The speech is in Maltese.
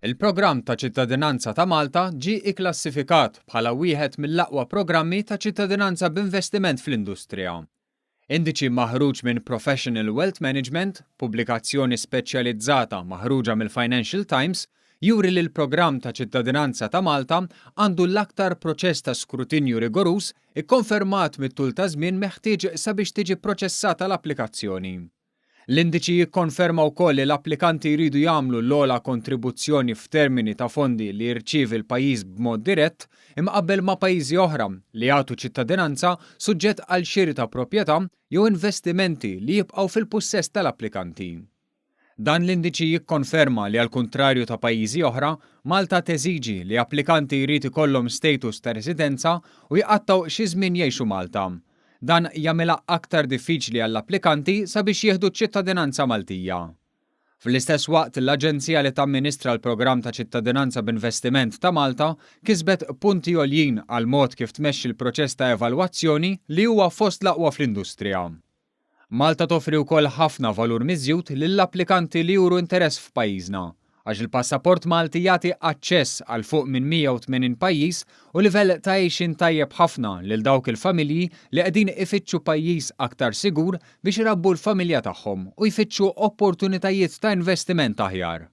Il-programm ta' ċittadinanza ta' Malta ġie ikklassifikat bħala wieħed mill-aqwa programmi ta' ċittadinanza b'investiment fl-industrija. Indiċi maħruġ minn Professional Wealth Management, pubblikazzjoni speċjalizzata maħruġa mill-Financial Times, juri li l-programm ta' ċittadinanza ta' Malta għandu l-aktar proċess ta' skrutinju rigorus ikkonfermat mit-tul ta' żmien meħtieġ sabiex tiġi proċessata l-applikazzjoni. L-indiċi jikkonferma wkoll li l-applikanti jridu jagħmlu l-ogħla kontribuzzjoni f'termini ta' fondi li jirċievi l-pajjiż b'mod dirett imqabbel ma' pajjiżi oħra li jagħtu ċittadinanza suġġett għal xiri ta' proprjetà jew investimenti li jibqgħu fil-pussess tal-applikanti. Dan l-indiċi jikkonferma li għall-kuntrarju ta' pajjiżi oħra, Malta teżiġi li applikanti jrid ikollhom status ta' residenza u jqattaw xi żmien jgħixu Malta. Dan jagħmilha aktar diffiċli għall-applikanti sabiex jieħdu ċ-ċittadinanza Maltija. Fl-istess waqt l-Aġenzija li tamministra l-programm ta' ċittadinanza b'investiment ta' Malta kisbet punti għoljin għal mod kif tmexxi l-proċess ta' evalwazzjoni li huwa fost l-aqwa fl-industrija. Malta toffri wkoll ħafna valur miżjud lill-applikanti li juru interess f'pajjiżna, għax il-passaport Malti jagħti aċċess għal fuq minn 180 pajjiż u livell ta' għejxin tajjeb ħafna lil dawk il-familji li qegħdin ifittxu pajjiż aktar sigur biex irabbu l-familja tagħhom u jfittxu opportunitajiet ta' investiment aħjar.